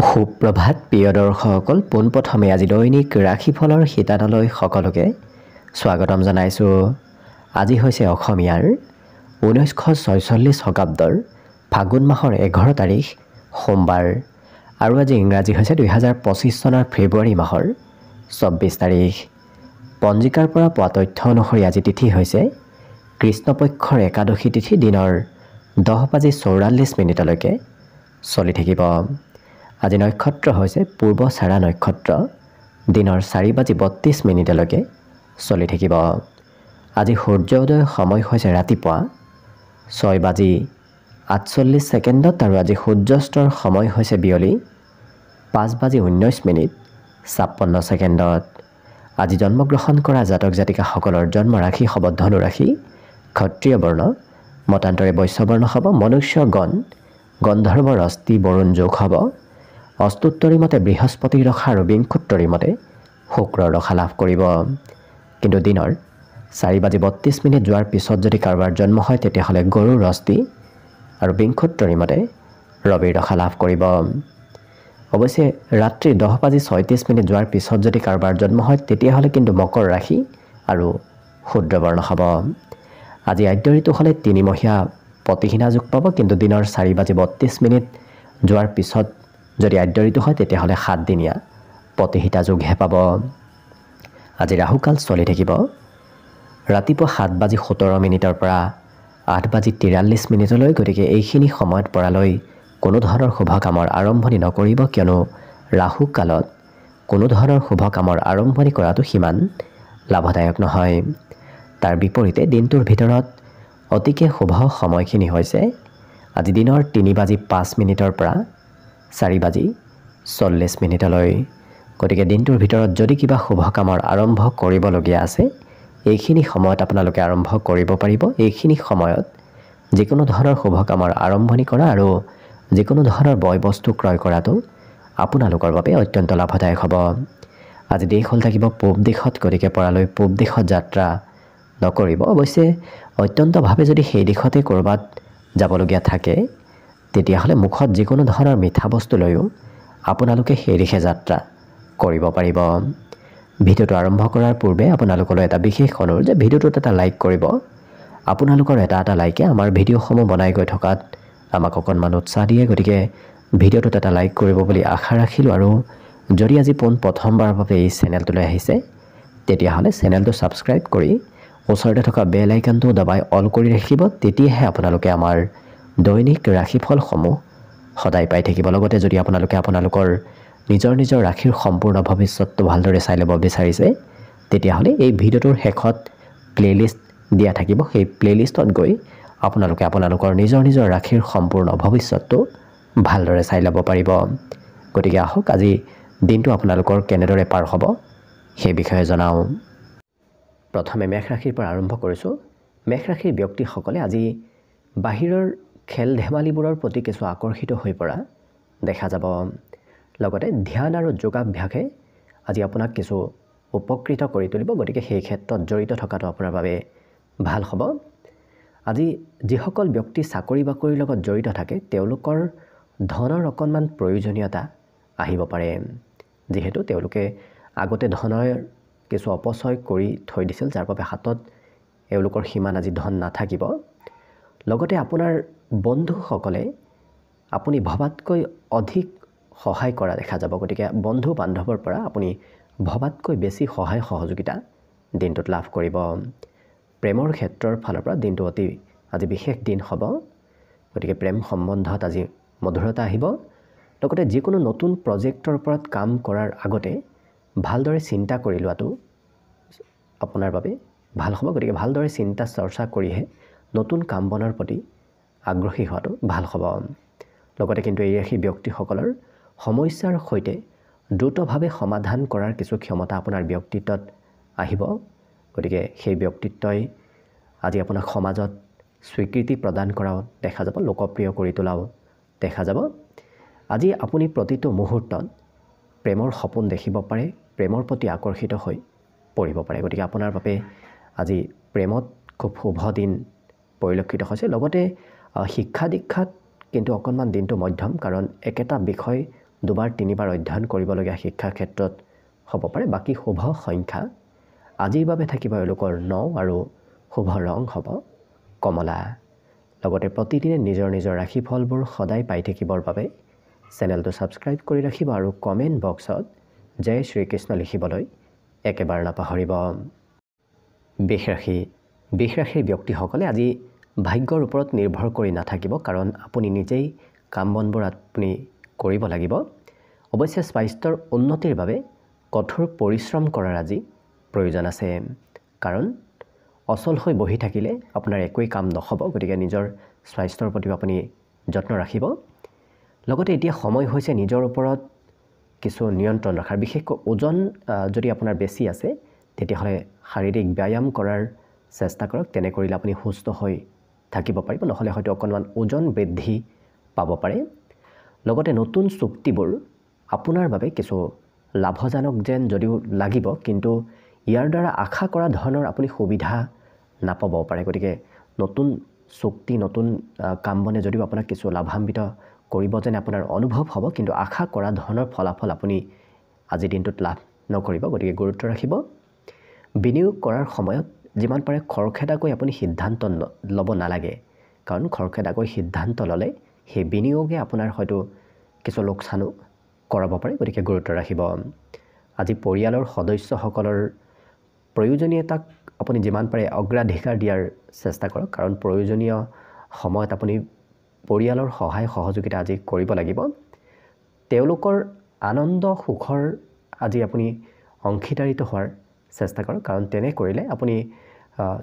সুপ্ৰভাত প্ৰিয় দৰ্শকসকল, পোনপ্ৰথমে আজি দৈনিক ৰাশিফলৰ শিতানলৈ সকলোকে স্বাগতম জনাইছোঁ। আজি হৈছে অসমীয়াৰ 1946 শকাব্দৰ ফাগুন মাহৰ 11 তাৰিখ সোমবাৰ আৰু আজি ইংৰাজী হৈছে 2025 চনৰ ফেব্ৰুৱাৰী মাহৰ 24 তাৰিখ। পঞ্জিকাৰ পৰা পোৱা তথ্য অনুসৰি আজি তিথি হৈছে কৃষ্ণপক্ষৰ একাদশী তিথি, দিনৰ 10:44 চলি থাকিব। আজি নক্ষত্ৰ হৈছে পূৰ্বচাৰা নক্ষত্ৰ, দিনৰ 4:32 চলি থাকিব। আজি সূৰ্যোদয় সময় হৈছে ৰাতিপুৱা 6:48 আৰু আজি সূৰ্যাস্তৰ সময় হৈছে বিয়লি 5:19 আজি জন্মগ্ৰহণ কৰা জাতক জাতিকাসকলৰ জন্ম ৰাশি হ'ব ধনু ৰাশি, ক্ষত্ৰিয় বৰ্ণ, মতান্তৰে বৈশ্য বৰ্ণ হ'ব, মনুষ্য গণ, গন্ধৰ্ব ৰস্তি বৰুণ যোগ হ'ব, অস্তুত্তৰী মতে বৃহস্পতিৰ ৰখা আৰু বিংশোত্তৰী মতে শুক্ৰৰ ৰখা লাভ কৰিব। কিন্তু দিনৰ 4:32 যোৱাৰ পিছত যদি কাৰোবাৰ জন্ম হয় তেতিয়াহ'লে গৰুৰ ৰস্তি আৰু বিংশোত্তৰী মতে ৰবিৰ ৰখা লাভ কৰিব। অৱশ্যে ৰাত্ৰি 10:36 যোৱাৰ পিছত যদি কাৰোবাৰ জন্ম হয় তেতিয়াহ'লে কিন্তু মকৰ ৰাশি আৰু শূদ্ৰবৰ্ণ হ'ব। আজি আদ্য ঋতু হ'লে 3 মহীয়া প্ৰতিহীনা যোগ পাব, কিন্তু দিনৰ 4:32 যোৱাৰ পিছত যদি আদ্য ঋতু হয় তেতিয়াহ'লে 7 দিনীয়া প্ৰতিহিতা যোগহে পাব। আজি ৰাহুকাল চলি থাকিব ৰাতিপুৱা 7:17 পৰা 8:43। গতিকে এইখিনি সময়ত পৰালৈ কোনো ধৰণৰ শুভ কামৰ আৰম্ভণি নকৰিব, কিয়নো ৰাহুকালত কোনো ধৰণৰ শুভ কামৰ আৰম্ভণি কৰাটো সিমান লাভদায়ক নহয়। তাৰ বিপৰীতে দিনটোৰ ভিতৰত অতিকে শুভ সময়খিনি হৈছে আজি দিনৰ 3:05 পৰা 4:40। গতিকে দিনটোৰ ভিতৰত যদি কিবা শুভ কামৰ আৰম্ভ কৰিবলগীয়া আছে এইখিনি সময়ত আপোনালোকে আৰম্ভ কৰিব পাৰিব। এইখিনি সময়ত যিকোনো ধৰণৰ শুভ কামৰ আৰম্ভণি কৰা আৰু যিকোনো ধৰণৰ বয় বস্তু ক্ৰয় কৰাটো আপোনালোকৰ বাবে অত্যন্ত লাভদায়ক হ'ব। আজি দেশ হ'ল থাকিব পূব দিশত, গতিকে পৰালৈ পূব দিশত যাত্ৰা নকৰিব। অৱশ্যে অত্যন্তভাৱে যদি সেই দিশতে ক'ৰবাত যাবলগীয়া থাকে তেতিয়াহ'লে মুখত যিকোনো ধৰণৰ মিঠা বস্তু লৈও আপোনালোকে সেই দিশে যাত্ৰা কৰিব পাৰিব। ভিডিঅ'টো আৰম্ভ কৰাৰ পূৰ্বে আপোনালোকলৈ এটা বিশেষ অনুৰোধ যে ভিডিঅ'টোত এটা লাইক কৰিব। আপোনালোকৰ এটা লাইকে আমাৰ ভিডিঅ'সমূহ বনাই গৈ থকাত আমাক অকণমান উৎসাহ দিয়ে। গতিকে ভিডিঅ'টোত এটা লাইক কৰিব বুলি আশা ৰাখিলোঁ। আৰু যদি আজি প্ৰথমবাৰৰ বাবে এই চেনেলটোলৈ আহিছে তেতিয়াহ'লে চেনেলটো ছাবস্ক্ৰাইব কৰি ওচৰতে থকা বেল আইকনটো দবাই অল কৰি ৰাখিব। তেতিয়াহে আপোনালোকে আমাৰ দৈনিক ৰাশিফলসমূহ সদায় পাই থাকিব। লগতে যদি আপোনালোকে আপোনালোকৰ নিজৰ ৰাশিৰ সম্পূৰ্ণ ভৱিষ্যতটো ভালদৰে চাই ল'ব বিচাৰিছে তেতিয়াহ'লে এই ভিডিঅ'টোৰ শেষত প্লে'লিষ্ট দিয়া থাকিব। সেই প্লে'লিষ্টত গৈ আপোনালোকে আপোনালোকৰ নিজৰ ৰাশিৰ সম্পূৰ্ণ ভৱিষ্যতটো ভালদৰে চাই ল'ব পাৰিব। গতিকে আহক আজি দিনটো আপোনালোকৰ কেনেদৰে পাৰ হ'ব সেই বিষয়ে জনাওঁ। প্ৰথমে মেষ ৰাশিৰ পৰা আৰম্ভ কৰিছোঁ। মেষ ৰাশিৰ ব্যক্তিসকলে আজি বাহিৰৰ খেল ধেমালিবোৰৰ প্ৰতি কিছু আকৰ্ষিত হৈ পৰা দেখা যাব। লগতে ধ্যান আৰু যোগাভ্যাসে আজি আপোনাক কিছু উপকৃত কৰি তুলিব। গতিকে সেই ক্ষেত্ৰত জড়িত থকাটো আপোনাৰ বাবে ভাল হ'ব। আজি যিসকল ব্যক্তি চাকৰি বাকৰিৰ লগত জড়িত থাকে তেওঁলোকৰ ধনৰ অকণমান প্ৰয়োজনীয়তা আহিব পাৰে, যিহেতু তেওঁলোকে আগতে ধনৰ কিছু অপচয় কৰি থৈ দিছিল, যাৰ বাবে হাতত এওঁলোকৰ সিমান আজি ধন নাথাকিব। লগতে আপোনাৰ বন্ধুসকলে আপুনি ভবাতকৈ অধিক সহায় কৰা দেখা যাব। গতিকে বন্ধু বান্ধৱৰ পৰা আপুনি ভবাতকৈ বেছি সহায় সহযোগিতা দিনটোত লাভ কৰিব। প্ৰেমৰ ক্ষেত্ৰৰ ফালৰ পৰা দিনটো আজি বিশেষ দিন হ'ব। গতিকে প্ৰেম সম্বন্ধত আজি মধুৰতা আহিব। লগতে যিকোনো নতুন প্ৰজেক্টৰ ওপৰত কাম কৰাৰ আগতে ভালদৰে চিন্তা কৰি লোৱাটো আপোনাৰ বাবে ভাল হ'ব। গতিকে ভালদৰে চিন্তা চৰ্চা কৰিহে নতুন কাম বনৰ প্ৰতি আগ্ৰহী হোৱাটো ভাল হ'ব। লগতে কিন্তু এই ৰাশি ব্যক্তিসকলৰ সমস্যাৰ সৈতে দ্ৰুতভাৱে সমাধান কৰাৰ কিছু ক্ষমতা আপোনাৰ ব্যক্তিত্বত আহিব। গতিকে সেই ব্যক্তিত্বই আজি আপোনাক সমাজত স্বীকৃতি প্ৰদান কৰাও দেখা যাব, লোকপ্ৰিয় কৰি তোলাও দেখা যাব। আজি আপুনি প্ৰতিটো মুহূৰ্তত প্ৰেমৰ সপোন দেখিব পাৰে, প্ৰেমৰ প্ৰতি আকৰ্ষিত হৈ পৰিব পাৰে। গতিকে আপোনাৰ বাবে আজি প্ৰেমত খুব শুভ দিন পৰিলক্ষিত হৈছে। লগতে শিক্ষা দীক্ষাত কিন্তু অকণমান দিনটো মধ্যম, কাৰণ একেটা বিষয় দুবাৰ তিনিবাৰ অধ্যয়ন কৰিবলগীয়া শিক্ষাৰ ক্ষেত্ৰত হ'ব পাৰে। বাকী শুভ সংখ্যা আজিৰ বাবে থাকিব এওঁলোকৰ 9 আৰু শুভ ৰং হ'ব কমলা। লগতে প্ৰতিদিনে নিজৰ নিজৰ ৰাশিফলবোৰ সদায় পাই থাকিবৰ বাবে চেনেলটো ছাবস্ক্ৰাইব কৰি ৰাখিব আৰু কমেণ্ট বক্সত জয় শ্ৰীকৃষ্ণ লিখিবলৈ একেবাৰে নাপাহৰিব। বৃষ ৰাশিৰ ব্যক্তিসকলে আজি ভাগ্যৰ ওপৰত নিৰ্ভৰ কৰি নাথাকিব, কাৰণ আপুনি নিজেই কাম বনবোৰ আপুনি কৰিব লাগিব। অৱশ্যে স্বাস্থ্যৰ উন্নতিৰ বাবে কঠোৰ পৰিশ্ৰম কৰাৰ আজি প্ৰয়োজন আছে, কাৰণ অচল হৈ বহি থাকিলে আপোনাৰ একোৱেই কাম নহ'ব। গতিকে নিজৰ স্বাস্থ্যৰ প্ৰতিও আপুনি যত্ন ৰাখিব। লগতে এতিয়া সময় হৈছে নিজৰ ওপৰত কিছু নিয়ন্ত্ৰণ ৰখাৰ। বিশেষকৈ ওজন যদি আপোনাৰ বেছি আছে তেতিয়াহ'লে শাৰীৰিক ব্যায়াম কৰাৰ চেষ্টা কৰক। তেনে কৰিলে আপুনি সুস্থ হৈ থাকিব পাৰিব, নহ'লে হয়তো অকণমান ওজন বৃদ্ধি পাব পাৰে। লগতে নতুন চুক্তিবোৰ আপোনাৰ বাবে কিছু লাভজনক যেন যদিও লাগিব, কিন্তু ইয়াৰ দ্বাৰা আশা কৰা ধৰণৰ আপুনি সুবিধা নাপাব পাৰে। গতিকে নতুন চুক্তি নতুন কাম বনে যদিও আপোনাক কিছু লাভান্বিত কৰিব যেন আপোনাৰ অনুভৱ হ'ব, কিন্তু আশা কৰা ধৰণৰ ফলাফল আপুনি আজিৰ দিনটোত লাভ নকৰিব। গতিকে গুৰুত্ব ৰাখিব। বিনিয়োগ কৰাৰ সময়ত যিমান পাৰে খৰখেদাকৈ আপুনি সিদ্ধান্ত ল'ব নালাগে, কাৰণ খৰখেদাকৈ সিদ্ধান্ত ল'লে সেই বিনিয়োগে আপোনাৰ হয়তো কিছু লোকচানো কৰাব পাৰে। গতিকে গুৰুত্ব ৰাখিব। আজি পৰিয়ালৰ সদস্যসকলৰ প্ৰয়োজনীয়তাক আপুনি যিমান পাৰে অগ্ৰাধিকাৰ দিয়াৰ চেষ্টা কৰক, কাৰণ প্ৰয়োজনীয় সময়ত আপুনি পৰিয়ালৰ সহায় সহযোগিতা আজি কৰিব লাগিব। তেওঁলোকৰ আনন্দ সুখৰ আজি আপুনি অংশীদাৰিত্ব হোৱাৰ চেষ্টা কৰক, কাৰণ তেনে কৰিলে আপুনি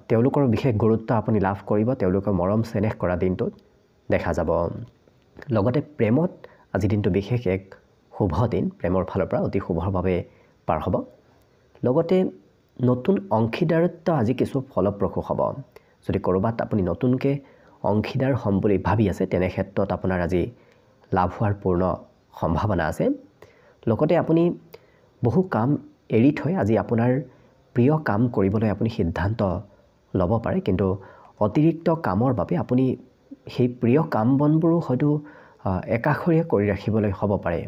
তেওঁলোকৰ বিশেষ গুৰুত্ব আপুনি লাভ কৰিব। তেওঁলোকৰ মৰম চেনেহ কৰা দিনটোত দেখা যাব। লগতে প্ৰেমত আজি দিনটো বিশেষ এক শুভ দিন, প্ৰেমৰ ফালৰ পৰা অতি শুভভাৱে পাৰ হ'ব। লগতে নতুন অংশীদাৰিত্ব আজি কিছু ফলপ্ৰসূ হ'ব। যদি ক'ৰবাত আপুনি নতুনকৈ অংশীদাৰ হ'ম বুলি ভাবি আছে, তেনে ক্ষেত্ৰত আপোনাৰ আজি লাভ হোৱাৰ পূৰ্ণ সম্ভাৱনা আছে। লগতে আপুনি বহু কাম এৰি থৈ আজি আপোনাৰ প্ৰিয় কাম কৰিবলৈ আপুনি সিদ্ধান্ত ল'ব পাৰে, কিন্তু অতিৰিক্ত কামৰ বাবে আপুনি সেই প্ৰিয় কাম বনবোৰো হয়তো একাষৰীয়া কৰি ৰাখিবলৈ হ'ব পাৰে,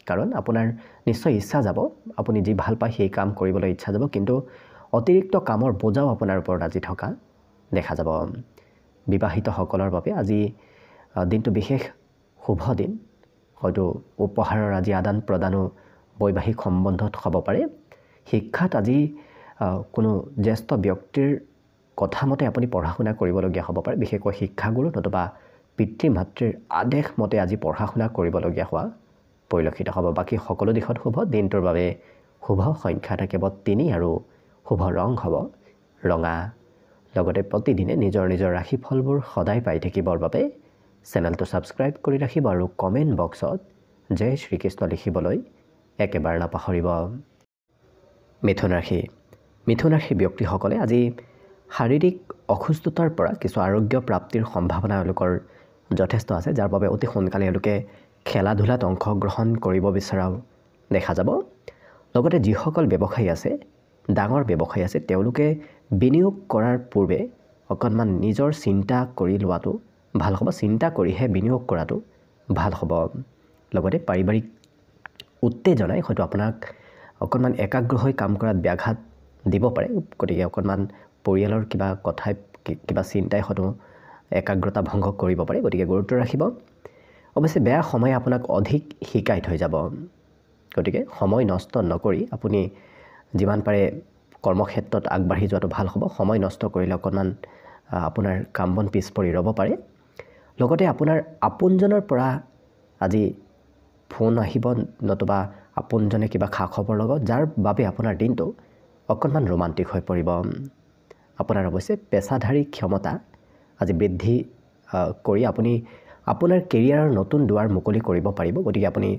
কাৰণ আপোনাৰ নিশ্চয় ইচ্ছা যাব, আপুনি যি ভাল পায় সেই কাম কৰিবলৈ ইচ্ছা যাব, কিন্তু অতিৰিক্ত কামৰ বোজাও আপোনাৰ ওপৰত আজি থকা দেখা যাব। বিবাহিতসকলৰ বাবে আজি দিনটো বিশেষ শুভ দিন। হয়তো উপহাৰৰ আজি আদান প্ৰদানো বৈবাহিক সম্বন্ধত হ'ব পাৰে। শিক্ষাত আজি কোনো জ্যেষ্ঠ ব্যক্তিৰ কথা মতে আপুনি পঢ়া শুনা কৰিবলগীয়া হ'ব পাৰে। বিশেষকৈ শিক্ষাগুৰু নতুবা পিতৃ মাতৃৰ আদেশ মতে আজি পঢ়া শুনা কৰিবলগীয়া হোৱা পৰিলক্ষিত হ'ব। বাকী সকলো দিশত শুভ। দিনটোৰ বাবে শুভ সংখ্যা থাকিব 3 আৰু শুভ ৰং হ'ব ৰঙা। লগতে প্ৰতিদিনে নিজৰ নিজৰ ৰাশিফলবোৰ সদায় পাই থাকিবৰ বাবে চেনেলটো ছাবস্ক্ৰাইব কৰি ৰাখিব আৰু কমেণ্ট বক্সত জয় শ্ৰীকৃষ্ণ লিখিবলৈ একেবাৰে নাপাহৰিব। মিথুন ৰাশিৰ ব্যক্তিসকলে আজি শাৰীৰিক অসুস্থতাৰ পৰা কিছু আৰোগ্য প্ৰাপ্তিৰ সম্ভাৱনা এওঁলোকৰ যথেষ্ট আছে, যাৰ বাবে অতি সোনকালে এওঁলোকে খেলা ধূলাত অংশগ্ৰহণ কৰিব বিচৰাও দেখা যাব। লগতে যিসকল ব্যৱসায়ী আছে, ডাঙৰ ব্যৱসায়ী আছে, তেওঁলোকে বিনিয়োগ কৰাৰ পূৰ্বে অকণমান নিজৰ চিন্তা কৰি লোৱাটো ভাল হ'ব। চিন্তা কৰিহে বিনিয়োগ কৰাটো ভাল হ'ব। লগতে পাৰিবাৰিক উত্তেজনাই হয়তো আপোনাক অকণমান একাগ্ৰ হৈ কাম কৰাত ব্যাঘাত দিব পাৰে। গতিকে অকণমান পৰিয়ালৰ কিবা কথাই কিবা চিন্তাই হয়তো একাগ্ৰতা ভংগ কৰিব পাৰে। গতিকে গুৰুত্ব ৰাখিব। অৱশ্যে বেয়া সময় আপোনাক অধিক শিকাই থৈ যাব। গতিকে সময় নষ্ট নকৰি আপুনি যিমান পাৰে কৰ্মক্ষেত্ৰত আগবাঢ়ি যোৱাটো ভাল হ'ব। সময় নষ্ট কৰিলে অকণমান আপোনাৰ কাম বন পিছ পৰি ৰ'ব পাৰে। লগতে আপোনাৰ আপোনজনৰ পৰা আজি ফোন আহিব, নতুবা আপোনজনে কিবা খা খবৰ লগত, যাৰ বাবে আপোনাৰ দিনটো অকণমান ৰোমান্টিক হৈ পৰিব। আপোনাৰ অৱশ্যে পেছাধাৰী ক্ষমতা আজি বৃদ্ধি কৰি আপুনি আপোনাৰ কেৰিয়াৰৰ নতুন দুৱাৰ মুকলি কৰিব পাৰিব। গতিকে আপুনি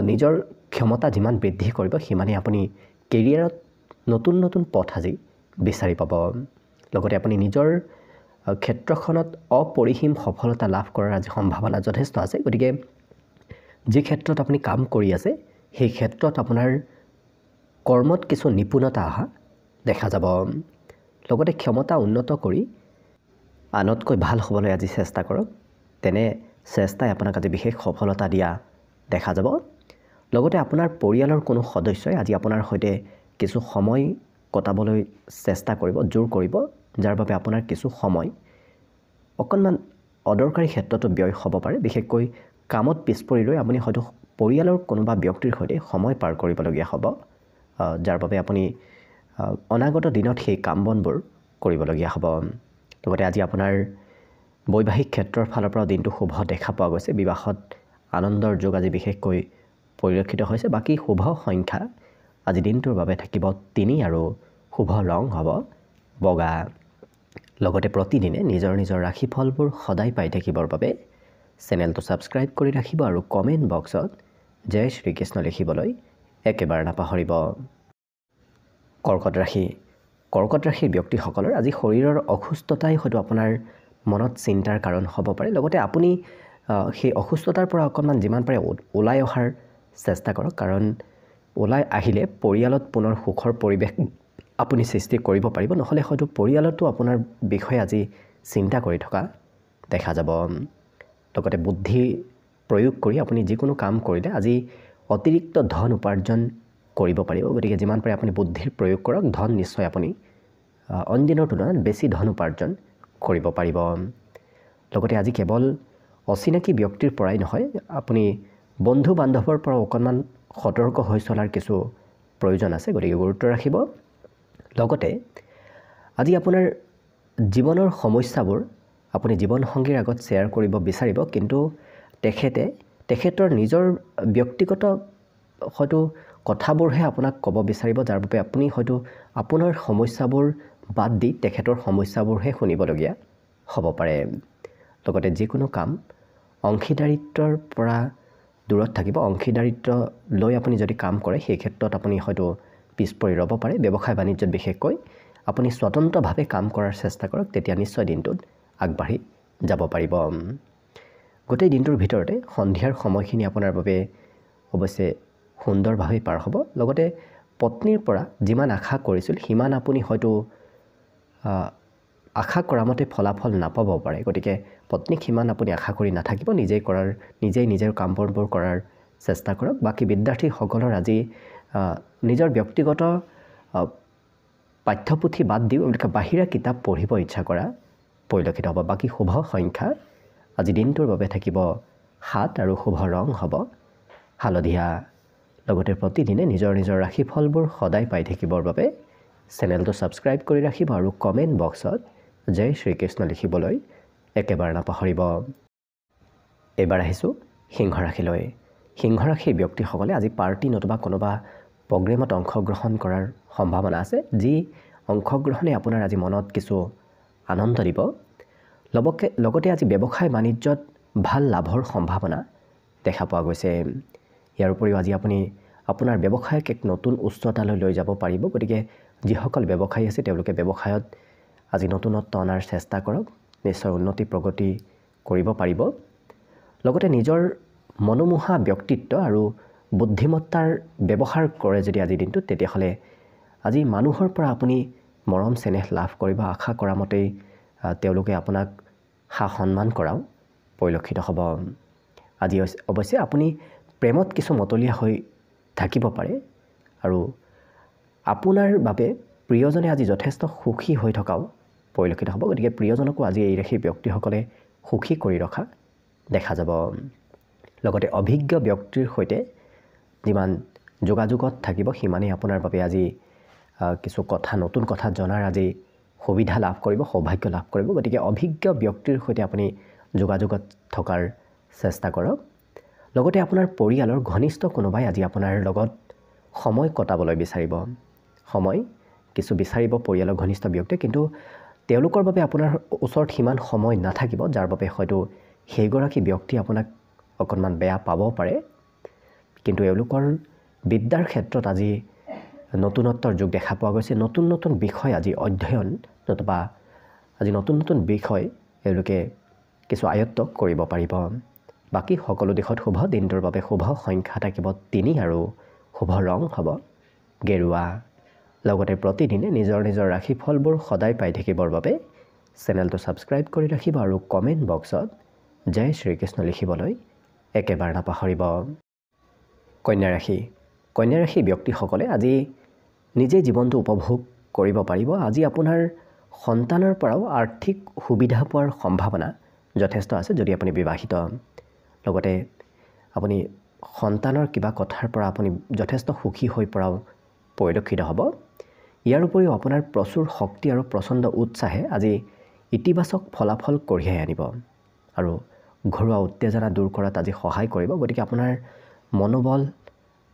নিজৰ ক্ষমতা যিমান বৃদ্ধি কৰিব, সিমানেই আপুনি কেৰিয়াৰত নতুন নতুন পথ আজি বিচাৰি পাব। লগতে আপুনি নিজৰ ক্ষেত্ৰখনত অপৰিসীম সফলতা লাভ কৰাৰ আজি সম্ভাৱনা যথেষ্ট আছে। গতিকে যি ক্ষেত্ৰত আপুনি কাম কৰি আছে, সেই ক্ষেত্ৰত আপোনাৰ কৰ্মত কিছু নিপুণতা অহা দেখা যাব। লগতে ক্ষমতা উন্নত কৰি আনতকৈ ভাল হ'বলৈ আজি চেষ্টা কৰক। তেনে চেষ্টাই আপোনাক আজি বিশেষ সফলতা দিয়া দেখা যাব। লগতে আপোনাৰ পৰিয়ালৰ কোনো সদস্যই আজি আপোনাৰ সৈতে কিছু সময় কটাবলৈ চেষ্টা কৰিব, জোৰ কৰিব, যাৰ বাবে আপোনাৰ কিছু সময় অকণমান অদৰকাৰী ক্ষেত্ৰতো ব্যয় হ'ব পাৰে। বিশেষকৈ কামত পিছ পৰি ৰৈ আপুনি হয়তো পৰিয়ালৰ কোনোবা ব্যক্তিৰ সৈতে সময় পাৰ কৰিবলগীয়া হ'ব, যাৰ বাবে আপুনি অনাগত দিনত সেই কাম বনবোৰ কৰিবলগীয়া হ'ব। লগতে আজি আপোনাৰ বৈবাহিক ক্ষেত্ৰৰ ফালৰ পৰা দিনটো শুভ দেখা পোৱা গৈছে। বিবাহত আনন্দৰ যোগ আজি বিশেষকৈ পৰিলক্ষিত হৈছে। বাকী শুভ সংখ্যা আজি দিনটোৰ বাবে থাকিব 3 আৰু শুভ ৰং হ'ব বগা। লগতে প্ৰতিদিনে নিজৰ নিজৰ ৰাশিফলবোৰ সদায় পাই থাকিবৰ বাবে চেনেলটো ছাবস্ক্ৰাইব কৰি ৰাখিব আৰু কমেণ্ট বক্সত জয় শ্ৰীকৃষ্ণ লিখিবলৈ একেবাৰে নাপাহৰিব। কৰ্কট ৰাশি। কৰ্কট ৰাশিৰ ব্যক্তিসকলৰ আজি শৰীৰৰ অসুস্থতাই হয়তো আপোনাৰ মনত চিন্তাৰ কাৰণ হ'ব পাৰে। লগতে আপুনি সেই অসুস্থতাৰ পৰা অকণমান যিমান পাৰে ওলাই অহাৰ চেষ্টা কৰক, কাৰণ ওলাই আহিলে পৰিয়ালত পুনৰ সুখৰ পৰিৱেশ আপুনি সৃষ্টি কৰিব পাৰিব। নহ'লে হয়তো পৰিয়ালতো আপোনাৰ বিষয়ে আজি চিন্তা কৰি থকা দেখা যাব। লগতে বুদ্ধি প্ৰয়োগ কৰি আপুনি যিকোনো কাম কৰিলে আজি অতিৰিক্ত ধন উপাৰ্জন কৰিব পাৰিব। গতিকে যিমান পাৰে আপুনি বুদ্ধিৰ প্ৰয়োগ কৰক, ধন নিশ্চয় আপুনি অইন দিনৰ তুলনাত বেছি ধন উপাৰ্জন কৰিব পাৰিব। লগতে আজি কেৱল অচিনাকি ব্যক্তিৰ পৰাই নহয়, আপুনি বন্ধু বান্ধৱৰ পৰা অকণমান সতৰ্ক হৈ চলাৰ কিছু প্ৰয়োজন আছে, গতিকে গুৰুত্ব ৰাখিব। লগতে আজি আপোনাৰ জীৱনৰ সমস্যাবোৰ আপুনি জীৱনসংগীৰ আগত শ্বেয়াৰ কৰিব বিচাৰিব, কিন্তু তেখেতৰ নিজৰ ব্যক্তিগত হয়তো কথাবোৰহে আপোনাক ক'ব বিচাৰিব, যাৰ বাবে আপুনি হয়তো আপোনাৰ সমস্যাবোৰ বাদ দি তেখেতৰ সমস্যাবোৰহে শুনিবলগীয়া হ'ব পাৰে। লগতে যিকোনো কাম অংশীদাৰিত্বৰ পৰা দূৰত থাকিব। অংশীদাৰিত্ব লৈ আপুনি যদি কাম কৰে সেই ক্ষেত্ৰত আপুনি হয়তো পিছ পৰি ৰ'ব পাৰে। ব্যৱসায় বাণিজ্যত বিশেষকৈ আপুনি স্বতন্ত্ৰভাৱে কাম কৰাৰ চেষ্টা কৰক, তেতিয়া নিশ্চয় দিনটোত আগবাঢ়ি যাব পাৰিব। গোটেই দিনটোৰ ভিতৰতে সন্ধিয়াৰ সময়খিনি আপোনাৰ বাবে অৱশ্যে সুন্দৰভাৱে পাৰ হ'ব। লগতে পত্নীৰ পৰা যিমান আশা কৰিছিল সিমান আপুনি হয়তো আশা কৰা মতে ফলাফল নাপাব পাৰে। গতিকে পত্নীক সিমান আপুনি আশা কৰি নাথাকিব, নিজেই নিজৰ কাম বনবোৰ কৰাৰ চেষ্টা কৰক। বাকী বিদ্যাৰ্থীসকলৰ আজি নিজৰ ব্যক্তিগত পাঠ্যপুথি বাদ দিও বাহিৰা কিতাপ পঢ়িব ইচ্ছা কৰা পৰিলক্ষিত হ'ব। বাকী শুভ সংখ্যা আজি দিনটোৰ বাবে থাকিব 7 আৰু শুভ ৰং হ'ব হালধীয়া। লগতে প্ৰতিদিনে নিজৰ নিজৰ ৰাশিফলবোৰ সদায় পাই থাকিবৰ বাবে চেনেলটো ছাবস্ক্ৰাইব কৰি ৰাখিব আৰু কমেণ্ট বক্সত জয় শ্ৰীকৃষ্ণ লিখিবলৈ একেবাৰে নাপাহৰিব। এইবাৰ আহিছোঁ সিংহ ৰাশিলৈ। সিংহ ৰাশিৰ ব্যক্তিসকলে আজি পাৰ্টি নতুবা কোনোবা প্ৰগ্ৰেমত অংশগ্ৰহণ কৰাৰ সম্ভাৱনা আছে, যি অংশগ্ৰহণে আপোনাৰ আজি মনত কিছু আনন্দ দিব। লগতে আজি ব্যৱসায় বাণিজ্যত ভাল লাভৰ সম্ভাৱনা দেখা পোৱা গৈছে। ইয়াৰ উপৰিও আজি আপুনি আপোনাৰ ব্যৱসায়ক এক নতুন উচ্চতালৈ লৈ যাব পাৰিব। গতিকে যিসকল ব্যৱসায়ী আছে তেওঁলোকে ব্যৱসায়ত আজি নতুনত্ব অনাৰ চেষ্টা কৰক, নিশ্চয় উন্নতি প্ৰগতি কৰিব পাৰিব। লগতে নিজৰ মনোমোহা ব্যক্তিত্ব আৰু বুদ্ধিমত্তাৰ ব্যৱহাৰ কৰে যদি আজিৰ দিনটোত, তেতিয়াহ'লে আজি মানুহৰ পৰা আপুনি মৰম চেনেহ লাভ কৰিব। আশা কৰা মতেই তেওঁলোকে আপোনাক সা সন্মান কৰাও পৰিলক্ষিত হ'ব। আজি অৱশ্যে আপুনি প্ৰেমত কিছু মতলীয়া হৈ থাকিব পাৰে আৰু আপোনাৰ বাবে প্ৰিয়জনে আজি যথেষ্ট সুখী হৈ থকাও পৰিলক্ষিত হ'ব। গতিকে প্ৰিয়জনকো আজি এই ৰাশিৰ ব্যক্তিসকলে সুখী কৰি ৰখা দেখা যাব। লগতে অভিজ্ঞ ব্যক্তিৰ সৈতে যিমান যোগাযোগত থাকিব সিমানেই আপোনাৰ বাবে আজি কিছু নতুন কথা জনাৰ আজি সুবিধা লাভ কৰিব, সৌভাগ্য লাভ কৰিব। গতিকে অভিজ্ঞ ব্যক্তিৰ সৈতে আপুনি যোগাযোগত থকাৰ চেষ্টা কৰক। লগতে আপোনাৰ পৰিয়ালৰ ঘনিষ্ঠ কোনোবাই আজি আপোনাৰ লগত সময় কটাবলৈ বিচাৰিব। সময় কিছু বিচাৰিব পৰিয়ালৰ ঘনিষ্ঠ ব্যক্তিয়ে, কিন্তু তেওঁলোকৰ বাবে আপোনাৰ ওচৰত সিমান সময় নাথাকিব, যাৰ বাবে হয়তো সেইগৰাকী ব্যক্তি আপোনাক অকণমান বেয়া পাব পাৰে। কিন্তু এওঁলোকৰ বিদ্যাৰ ক্ষেত্ৰত আজি নতুনত্বৰ যুগ দেখা পোৱা গৈছে। নতুন নতুন বিষয় আজি অধ্যয়ন নতুবা আজি নতুন নতুন বিষয় এওঁলোকে কিছু আয়ত্ত কৰিব পাৰিব। বাকী সকলো দিশত শুভ। দিনটোৰ বাবে শুভ সংখ্যা থাকিব 3 আৰু শুভ ৰং হ'ব গেৰুৱা। লগতে প্ৰতিদিনে নিজৰ নিজৰ ৰাশিফলবোৰ সদায় পাই থাকিবৰ বাবে চেনেলটো ছাবস্ক্ৰাইব কৰি ৰাখিব আৰু কমেণ্ট বক্সত জয় শ্ৰীকৃষ্ণ লিখিবলৈ একেবাৰে নাপাহৰিব। কন্যা ৰাশি ব্যক্তিসকলে আজি নিজে জীৱনটো উপভোগ কৰিব পাৰিব। আজি আপোনাৰ সন্তানৰ পৰাও আৰ্থিক সুবিধা পোৱাৰ সম্ভাৱনা যথেষ্ট আছে যদি আপুনি বিবাহিত। লগতে আপুনি সন্তানৰ কিবা কথাৰ পৰা আপুনি যথেষ্ট সুখী হৈ পৰাও পৰিলক্ষিত হ'ব। ইয়াৰ উপৰিও আপোনাৰ প্ৰচুৰ শক্তি আৰু প্ৰচণ্ড উৎসাহে আজি ইতিবাচক ফলাফল কঢ়িয়াই আনিব আৰু ঘৰুৱা উত্তেজনা দূৰ কৰাত আজি সহায় কৰিব। গতিকে আপোনাৰ মনোবল,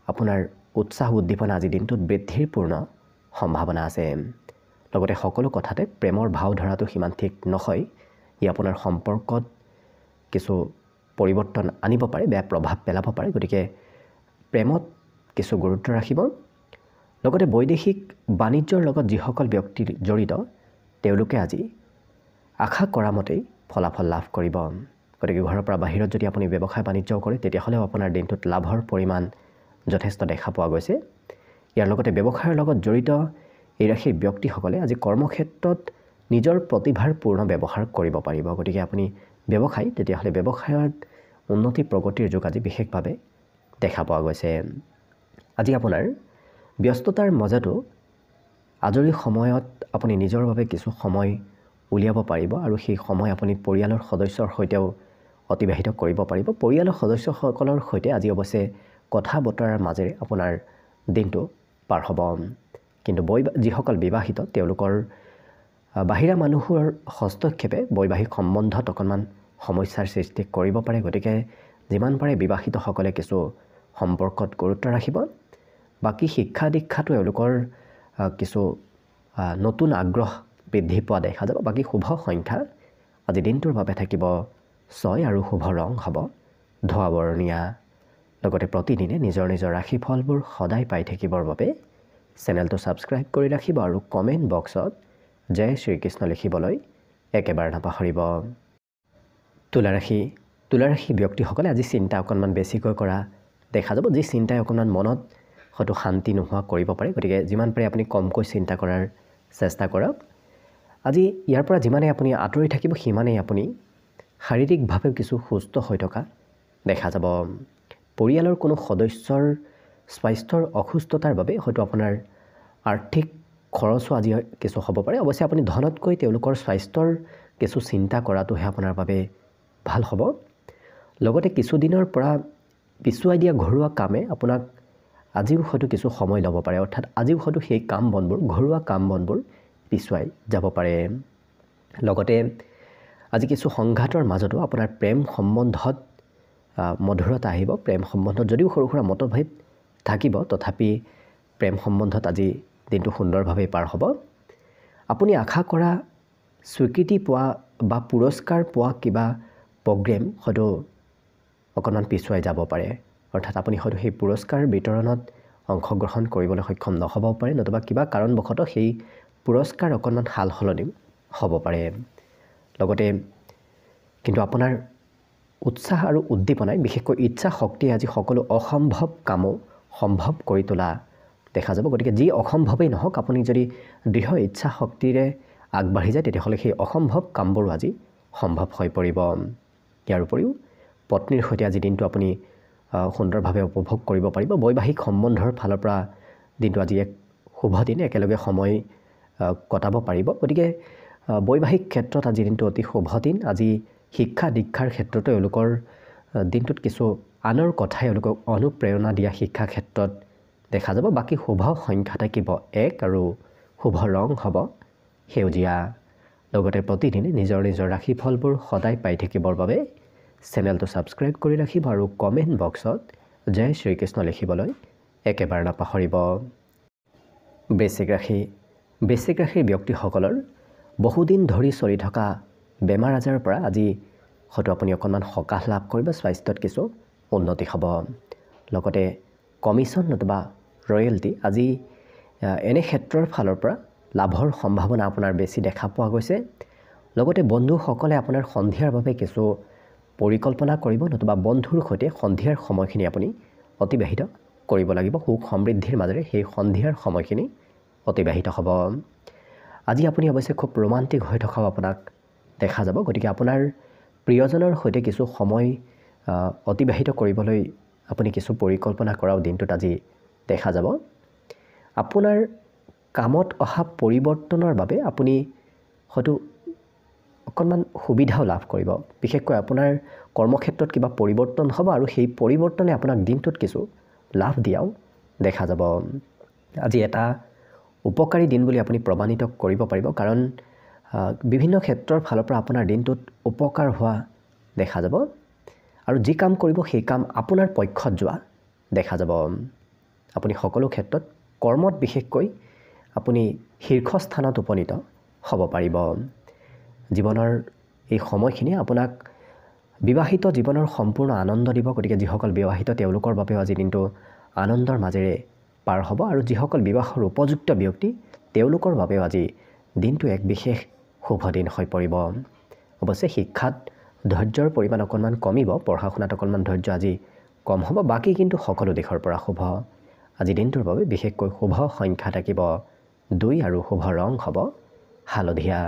আপোনাৰ উৎসাহ উদ্দীপনা আজি দিনটোত বৃদ্ধিৰ পূৰ্ণ সম্ভাৱনা আছে। লগতে সকলো কথাতে প্ৰেমৰ ভাও ধৰাটো সিমান ঠিক নহয়। ই আপোনাৰ সম্পৰ্কত কিছু পৰিৱৰ্তন আনিব পাৰে, বেয়া প্ৰভাৱ পেলাব পাৰে। গতিকে প্ৰেমত কিছু গুৰুত্ব ৰাখিব। লগতে বৈদেশিক বাণিজ্যৰ লগত যিসকল ব্যক্তি জড়িত তেওঁলোকে আজি আশা কৰা মতেই ফলাফল লাভ কৰিব। গতিকে ঘৰৰ পৰা বাহিৰত যদি আপুনি ব্যৱসায় বাণিজ্য কৰে তেতিয়াহ'লেও আপোনাৰ দিনটোত লাভৰ পৰিমাণ যথেষ্ট দেখা পোৱা গৈছে। ইয়াৰ লগতে ব্যৱসায়ৰ লগত জড়িত এই ৰাশিৰ ব্যক্তিসকলে আজি কৰ্মক্ষেত্ৰত নিজৰ প্ৰতিভাৰ পূৰ্ণ ব্যৱহাৰ কৰিব পাৰিব। গতিকে আপুনি ব্যৱসায়, তেতিয়াহ'লে ব্যৱসায়ত উন্নতি প্ৰগতিৰ যুগ আজি বিশেষভাৱে দেখা পোৱা গৈছে। আজি আপোনাৰ ব্যস্ততাৰ মাজতো আজৰি সময়ত আপুনি নিজৰ বাবে কিছু সময় উলিয়াব পাৰিব আৰু সেই সময় আপুনি পৰিয়ালৰ সদস্যৰ সৈতেও অতিবাহিত কৰিব পাৰিব। পৰিয়ালৰ সদস্যসকলৰ সৈতে আজি অৱশ্যে কথা বতৰাৰ মাজেৰে আপোনাৰ দিনটো পাৰ হ'ব। কিন্তু যিসকল বিবাহিত তেওঁলোকৰ বাহিৰা মানুহৰ হস্তক্ষেপে বৈবাহিক সম্বন্ধত অকণমান সমস্যাৰ সৃষ্টি কৰিব পাৰে। গতিকে যিমান পাৰে বিবাহিতসকলে কিছু সম্পৰ্কত গুৰুত্ব ৰাখিব। বাকী শিক্ষা দীক্ষাটো এওঁলোকৰ কিছু নতুন আগ্ৰহ বৃদ্ধি পোৱা দেখা যাব। বাকী শুভ সংখ্যা আজি দিনটোৰ বাবে থাকিব 6 আৰু শুভ ৰং হ'ব ধোঁৱা বৰণীয়া। লগতে প্ৰতিদিনে নিজৰ নিজৰ ৰাশিফলবোৰ সদায় পাই থাকিবৰ বাবে চেনেলটো ছাবস্ক্ৰাইব কৰি ৰাখিব আৰু কমেণ্ট বক্সত জয় শ্ৰীকৃষ্ণ লিখিবলৈ একেবাৰে নাপাহৰিব। তুলা ৰাশি ব্যক্তিসকলে আজি চিন্তা অকণমান বেছিকৈ কৰা দেখা যাব। যি চিন্তাই অকণমান মনত হয়তো শান্তি নোহোৱা কৰিব পাৰে। গতিকে যিমান পাৰে আপুনি কমকৈ চিন্তা কৰাৰ চেষ্টা কৰক। আজি ইয়াৰ পৰা যিমানেই আপুনি আঁতৰি থাকিব সিমানেই আপুনি শাৰীৰিকভাৱেও কিছু সুস্থ হৈ থকা দেখা যাব। পৰিয়ালৰ কোনো সদস্যৰ স্বাস্থ্যৰ অসুস্থতাৰ বাবে হয়তো আপোনাৰ আৰ্থিক খৰচো আজি কিছু হ'ব পাৰে। অৱশ্যে আপুনি ধনতকৈ তেওঁলোকৰ স্বাস্থ্যৰ কিছু চিন্তা কৰাটোহে আপোনাৰ বাবে ভাল হ'ব। লগতে কিছুদিনৰ পৰা পিছুৱাই দিয়া ঘৰুৱা কামে আপোনাক আজিও হয়তো কিছু সময় ল'ব পাৰে। অৰ্থাৎ আজিও হয়তো সেই ঘৰুৱা কাম বনবোৰ পিছুৱাই যাব পাৰে। লগতে আজি কিছু সংঘাতৰ মাজতো আপোনাৰ প্ৰেম সম্বন্ধত মধুৰতা আহিব। প্ৰেম সম্বন্ধত যদিও সৰু সুৰা মতভেদ থাকিব তথাপি প্ৰেম সম্বন্ধত আজি দিনটো সুন্দৰভাৱে পাৰ হ'ব। আপুনি আশা কৰা স্বীকৃতি পোৱা বা পুৰস্কাৰ পোৱা কিবা প্ৰগ্ৰেম হয়তো অকণমান পিছুৱাই যাব পাৰে। অৰ্থাৎ আপুনি হয়তো সেই পুৰস্কাৰ বিতৰণত অংশগ্ৰহণ কৰিবলৈ সক্ষম নহ'বও পাৰে, নতুবা কিবা কাৰণবশতঃ সেই পুৰস্কাৰ অকণমান সাল সলনি হ'ব পাৰে। লগতে কিন্তু আপোনাৰ উৎসাহ আৰু উদ্দীপনাই, বিশেষকৈ ইচ্ছা শক্তিয়ে আজি সকলো অসম্ভৱ কামো সম্ভৱ কৰি তোলা দেখা যাব। গতিকে যি অসম্ভৱেই নহওক আপুনি যদি দৃঢ় ইচ্ছা শক্তিৰে আগবাঢ়ি যায় তেতিয়াহ'লে সেই অসম্ভৱ কামবোৰো আজি সম্ভৱ হৈ পৰিব। ইয়াৰ উপৰিও পত্নীৰ সৈতে আজি দিনটো আপুনি সুন্দৰভাৱে উপভোগ কৰিব পাৰিব। বৈবাহিক সম্বন্ধৰ ফালৰ পৰা দিনটো আজি এক শুভ দিন, একেলগে সময় কটাব পাৰিব। গতিকে বৈবাহিক ক্ষেত্ৰত আজি দিনটো অতি শুভ দিন। আজি শিক্ষা দীক্ষাৰ ক্ষেত্ৰতো এওঁলোকৰ দিনটোত কিছু আনৰ কথাই এওঁলোকক অনুপ্ৰেৰণা দিয়া শিক্ষা ক্ষেত্ৰত দেখা যাব। বাকী শুভ সংখ্যা থাকিব 1 আৰু শুভ ৰং হ'ব সেউজীয়া। লগতে প্ৰতিদিনে নিজৰ নিজৰ ৰাশিফলবোৰ সদায় পাই থাকিবৰ বাবে চেনেলটো ছাবস্ক্ৰাইব কৰি ৰাখিব আৰু কমেণ্ট বক্সত জয় শ্ৰীকৃষ্ণ লিখিবলৈ একেবাৰে নাপাহৰিব। বৃশ্চিক ৰাশিৰ ব্যক্তিসকলৰ বহুদিন ধৰি চলি থকা বেমাৰ আজাৰৰ পৰা আজি হয়তো আপুনি অকণমান সকাহ লাভ কৰিব, স্বাস্থ্যত কিছু উন্নতি হ'ব। লগতে কমিশ্যন নতুবা ৰয়েলটি আজি এনে ক্ষেত্ৰৰ ফালৰ পৰা লাভৰ সম্ভাৱনা আপোনাৰ বেছি দেখা পোৱা গৈছে। লগতে বন্ধুসকলে আপোনাৰ সন্ধিয়াৰ বাবে কিছু পৰিকল্পনা কৰিব, নতুবা বন্ধুৰ সৈতে সন্ধিয়াৰ সময়খিনি আপুনি অতিবাহিত কৰিব লাগিব। সুখ সমৃদ্ধিৰ মাজেৰে সেই সন্ধিয়াৰ সময়খিনি অতিবাহিত হ'ব। আজি আপুনি অৱশ্যে খুব ৰোমান্টিক হৈ থকাও আপোনাক দেখা যাব। গতিকে আপোনাৰ প্ৰিয়জনৰ সৈতে কিছু সময় অতিবাহিত কৰিবলৈ আপুনি কিছু পৰিকল্পনা কৰাও দিনটোত আজি দেখা যাব। আপোনাৰ কামত অহা পৰিৱৰ্তনৰ বাবে আপুনি হয়তো অকণমান সুবিধাও লাভ কৰিব। বিশেষকৈ আপোনাৰ কৰ্মক্ষেত্ৰত কিবা পৰিৱৰ্তন হ'ব আৰু সেই পৰিৱৰ্তনে আপোনাক দিনটোত কিছু লাভ দিয়াও দেখা যাব। আজি এটা উপকাৰী দিন বুলি আপুনি প্ৰমাণিত কৰিব পাৰিব, কাৰণ বিভিন্ন ক্ষেত্ৰৰ ফালৰ পৰা আপোনাৰ দিনটোত উপকাৰ হোৱা দেখা যাব আৰু যি কাম কৰিব সেই কাম আপোনাৰ পক্ষত যোৱা দেখা যাব। আপুনি সকলো ক্ষেত্ৰত কৰ্মত বিশেষকৈ আপুনি শীৰ্ষস্থানত উপনীত হ'ব পাৰিব। জীৱনৰ এই সময়খিনি আপোনাক বিবাহিত জীৱনৰ সম্পূৰ্ণ আনন্দ দিব। গতিকে যিসকল বিবাহিত তেওঁলোকৰ বাবেও আজি দিনটো আনন্দৰ মাজেৰে পাৰ হ'ব আৰু যিসকল বিবাহৰ উপযুক্ত ব্যক্তি তেওঁলোকৰ বাবেও আজি দিনটো এক বিশেষ শুভ দিন হৈ পৰিব। অৱশ্যে শিক্ষাত ধৈৰ্যৰ পৰিমাণ অকণমান কমিব, পঢ়া শুনাত অকণমান ধৈৰ্য আজি কম হ'ব। বাকী কিন্তু সকলো দিশৰ পৰা শুভ। আজি দিনটোৰ বাবে বিশেষকৈ শুভ সংখ্যা থাকিব 2 আৰু শুভ ৰং হ'ব হালধীয়া।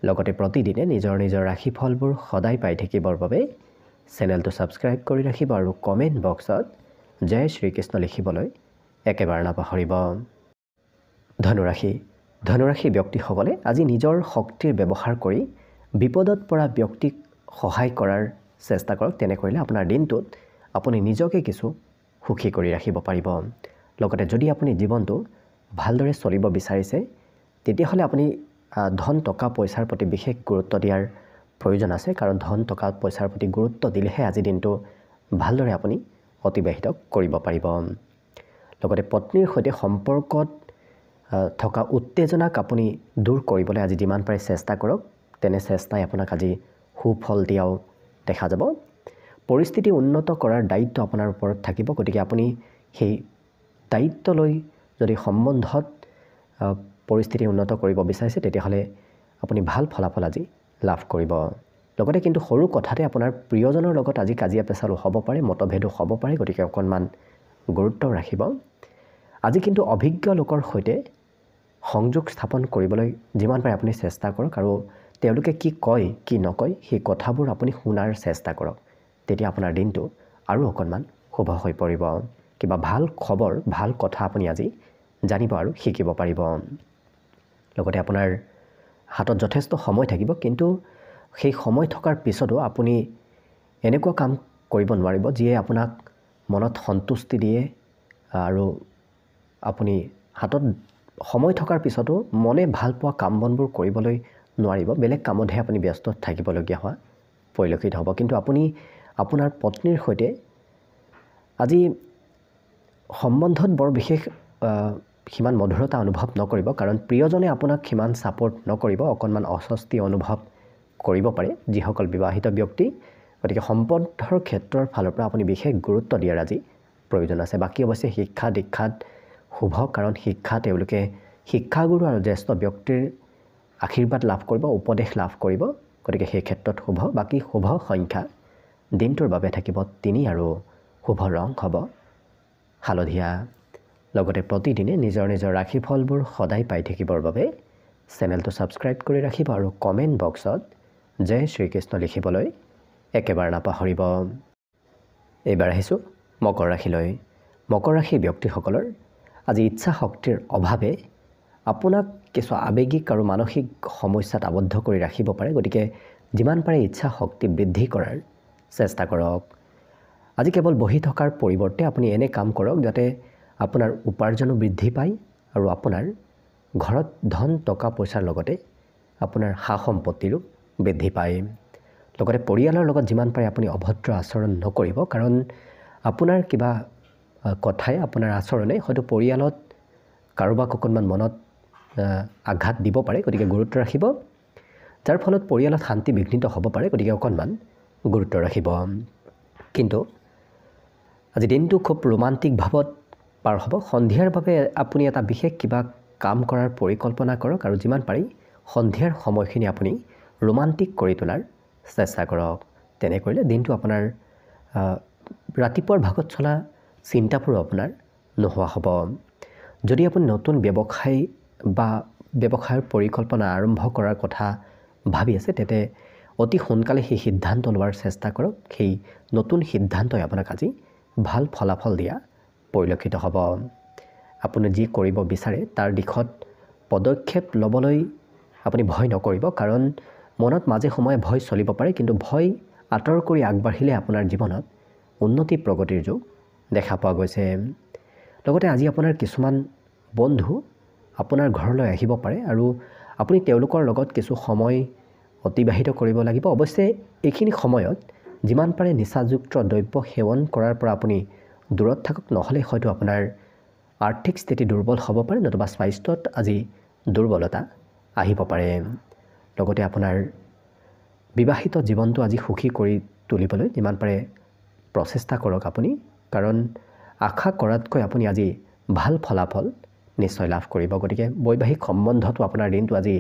লগতে প্ৰতিদিনে নিজৰ নিজৰ ৰাশিফলবোৰ সদায় পাই থাকিবৰ বাবে চেনেলটো ছাবস্ক্ৰাইব কৰি ৰাখিব আৰু কমেণ্ট বক্সত জয় শ্ৰীকৃষ্ণ লিখিবলৈ একেবাৰে নাপাহৰিব। ধনুৰাশি ব্যক্তিসকলে আজি নিজৰ শক্তিৰ ব্যৱহাৰ কৰি বিপদত পৰা ব্যক্তিক সহায় কৰাৰ চেষ্টা কৰক। তেনে কৰিলে আপোনাৰ দিনটোত আপুনি নিজকে কিছু সুখী কৰি ৰাখিব পাৰিব। লগতে যদি আপুনি জীৱনটো ভালদৰে চলিব বিচাৰিছে তেতিয়াহ'লে আপুনি ধন টকা পইচাৰ প্ৰতি বিশেষ গুৰুত্ব দিয়াৰ প্ৰয়োজন আছে, কাৰণ ধন টকা পইচাৰ প্ৰতি গুৰুত্ব দিলেহে আজি দিনটো ভালদৰে আপুনি অতিবাহিত কৰিব পাৰিব। লগতে পত্নীৰ সৈতে সম্পৰ্কত থকা উত্তেজনাক আপুনি দূৰ কৰিবলৈ আজি যিমান পাৰে চেষ্টা কৰক। তেনে চেষ্টাই আপোনাক আজি সুফল দিয়াও দেখা যাব। পৰিস্থিতি উন্নত কৰাৰ দায়িত্ব আপোনাৰ ওপৰত থাকিব। গতিকে আপুনি সেই দায়িত্ব লৈ যদি সম্বন্ধত পৰিস্থিতি উন্নত কৰিব বিচাৰিছে তেতিয়াহ'লে আপুনি ভাল ফলাফল আজি লাভ কৰিব। লগতে কিন্তু সৰু কথাতে আপোনাৰ প্ৰিয়জনৰ লগত আজি কাজিয়া পেচালো হ'ব পাৰে, মতভেদো হ'ব পাৰে। গতিকে অকণমান গুৰুত্ব ৰাখিব। আজি কিন্তু অভিজ্ঞ লোকৰ সৈতে সংযোগ স্থাপন কৰিবলৈ যিমান পাৰে আপুনি চেষ্টা কৰক আৰু তেওঁলোকে কি কয় কি নকয় সেই কথাবোৰ আপুনি শুনাৰ চেষ্টা কৰক। তেতিয়া আপোনাৰ দিনটো আৰু অকণমান শুভ হৈ পৰিব। কিবা ভাল খবৰ ভাল কথা আপুনি আজি জানিব আৰু শিকিব পাৰিব। লগতে আপোনাৰ হাতত যথেষ্ট সময় থাকিব, কিন্তু সেই সময় থকাৰ পিছতো আপুনি এনেকুৱা কাম কৰিব নোৱাৰিব যিয়ে আপোনাক মনত সন্তুষ্টি দিয়ে আৰু আপুনি হাতত সময় থকাৰ পিছতো মনে ভাল পোৱা কাম বনবোৰ কৰিবলৈ নোৱাৰিব। বেলেগ কামতহে আপুনি ব্যস্ত থাকিবলগীয়া হোৱা পৰিলক্ষিত হ'ব। কিন্তু আপুনি আপোনাৰ পত্নীৰ সৈতে আজি সম্বন্ধত বৰ বিশেষ সিমান মধুৰতা অনুভৱ নকৰিব, কাৰণ প্ৰিয়জনে আপোনাক সিমান ছাপোৰ্ট নকৰিব। অকণমান অস্বস্তি অনুভৱ কৰিব পাৰে যিসকল বিবাহিত ব্যক্তি। গতিকে সম্বন্ধৰ ক্ষেত্ৰৰ ফালৰ পৰা আপুনি বিশেষ গুৰুত্ব দিয়াৰ আজি প্ৰয়োজন আছে। বাকী অৱশ্যে শিক্ষা দীক্ষাত শুভ, কাৰণ তেওঁলোকে শিক্ষাগুৰু আৰু জ্যেষ্ঠ ব্যক্তিৰ আশীৰ্বাদ লাভ কৰিব, উপদেশ লাভ কৰিব। গতিকে সেই ক্ষেত্ৰত শুভ। বাকী শুভ সংখ্যা দিনটোৰ বাবে থাকিব 3 আৰু শুভ ৰং হ'ব হালধীয়া। লগতে প্ৰতিদিনে নিজৰ নিজৰ ৰাশিফলবোৰ সদায় পাই থাকিবৰ বাবে চেনেলটো ছাবস্ক্ৰাইব কৰি ৰাখিব আৰু কমেণ্ট বক্সত জয় শ্ৰীকৃষ্ণ লিখিবলৈ একেবাৰে নাপাহৰিব। এইবাৰ আহিছোঁ মকৰ ৰাশিলৈ। মকৰ ৰাশি ব্যক্তিসকলৰ আজি ইচ্ছা শক্তিৰ অভাৱে আপোনাক কিছু আৱেগিক আৰু মানসিক সমস্যাত আবদ্ধ কৰি ৰাখিব পাৰে। গতিকে যিমান পাৰে ইচ্ছা শক্তি বৃদ্ধি কৰাৰ চেষ্টা কৰক। আজি কেৱল বহি থকাৰ পৰিৱৰ্তে আপুনি এনে কাম কৰক যাতে আপোনাৰ উপাৰ্জনো বৃদ্ধি পায় আৰু আপোনাৰ ঘৰত ধন টকা পইচাৰ লগতে আপোনাৰ সা সম্পত্তিৰো বৃদ্ধি পায়। লগতে পৰিয়ালৰ লগত যিমান পাৰে আপুনি অভদ্ৰ আচৰণ নকৰিব, কাৰণ আপোনাৰ কিবা কথাই আপোনাৰ আচৰণে হয়তো পৰিয়ালত কাৰোবাক অকণমান মনত আঘাত দিব পাৰে। গতিকে গুৰুত্ব ৰাখিব, যাৰ ফলত পৰিয়ালত শান্তি বিঘ্নিত হ'ব পাৰে। গতিকে অকণমান গুৰুত্ব ৰাখিব। কিন্তু আজি দিনটো খুব ৰোমান্টিক ভাৱত পাৰ হ'ব। সন্ধিয়াৰ বাবে আপুনি এটা বিশেষ কিবা কাম কৰাৰ পৰিকল্পনা কৰক আৰু যিমান পাৰি সন্ধিয়াৰ সময়খিনি আপুনি ৰোমান্টিক কৰি তোলাৰ চেষ্টা কৰক। তেনে কৰিলে দিনটো আপোনাৰ ৰাতিপুৱাৰ ভাগত চলা চিন্তাবোৰো আপোনাৰ নোহোৱা হ'ব। যদি আপুনি নতুন ব্যৱসায় বা ব্যৱসায়ৰ পৰিকল্পনা আৰম্ভ কৰাৰ কথা ভাবি আছে তেন্তে অতি সোনকালে সেই সিদ্ধান্ত লোৱাৰ চেষ্টা কৰক। সেই নতুন সিদ্ধান্তই আপোনাক আজি ভাল ফলাফল দিয়া পৰিলক্ষিত হ'ব। আপুনি যি কৰিব বিচাৰে তাৰ দিশত পদক্ষেপ ল'বলৈ আপুনি ভয় নকৰিব, কাৰণ মনত মাজে সময়ে ভয় চলিব পাৰে, কিন্তু ভয় আঁতৰ কৰি আগবাঢ়িলে আপোনাৰ জীৱনত উন্নতি প্ৰগতিৰ যুগ দেখা পোৱা গৈছে। লগতে আজি আপোনাৰ কিছুমান বন্ধু আপোনাৰ ঘৰলৈ আহিব পাৰে আৰু আপুনি তেওঁলোকৰ লগত কিছু সময় অতিবাহিত কৰিব লাগিব। অৱশ্যে এইখিনি সময়ত যিমান পাৰে নিচাযুক্ত দ্ৰব্য সেৱন কৰাৰ পৰা আপুনি দূৰত থাকক, নহ'লে হয়তো আপোনাৰ আৰ্থিক স্থিতি দুৰ্বল হ'ব পাৰে, নতুবা স্বাস্থ্যত আজি দুৰ্বলতা আহিব পাৰে। লগতে আপোনাৰ বিবাহিত জীৱনটো আজি সুখী কৰি তুলিবলৈ যিমান পাৰে প্ৰচেষ্টা কৰক আপুনি, কাৰণ আশা কৰাতকৈ আপুনি আজি ভাল ফলাফল নিশ্চয় লাভ কৰিব। গতিকে বৈবাহিক সম্বন্ধটো আপোনাৰ দিনটো আজি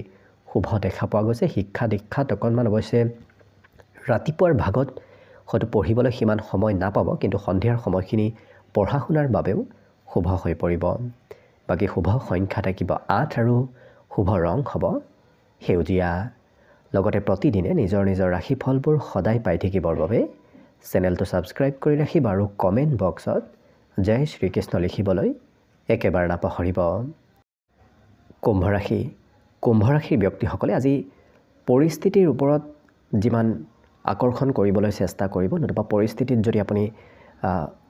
শুভ দেখা পোৱা গৈছে। শিক্ষা দীক্ষাত অকণমান অৱশ্যে ৰাতিপুৱাৰ ভাগত হয়তো পঢ়িবলৈ সিমান সময় নাপাব, কিন্তু সন্ধিয়াৰ সময়খিনি পঢ়া শুনাৰ বাবেও শুভ হৈ পৰিব। বাকী শুভ সংখ্যা থাকিব 8 আৰু শুভ ৰং হ'ব সেউজীয়া। লগতে প্ৰতিদিনে নিজৰ নিজৰ ৰাশিফলবোৰ সদায় পাই থাকিবৰ বাবে চেনেলটো ছাবস্ক্ৰাইব কৰি ৰাখিব আৰু কমেণ্ট বক্সত জয় শ্ৰীকৃষ্ণ লিখিবলৈ একেবাৰে নাপাহৰিব। কুম্ভ ৰাশি। কুম্ভ ৰাশিৰ ব্যক্তিসকলে আজি পৰিস্থিতিৰ ওপৰত যিমান আকৰ্ষণ কৰিবলৈ চেষ্টা কৰিব, নতুবা পৰিস্থিতিত যদি আপুনি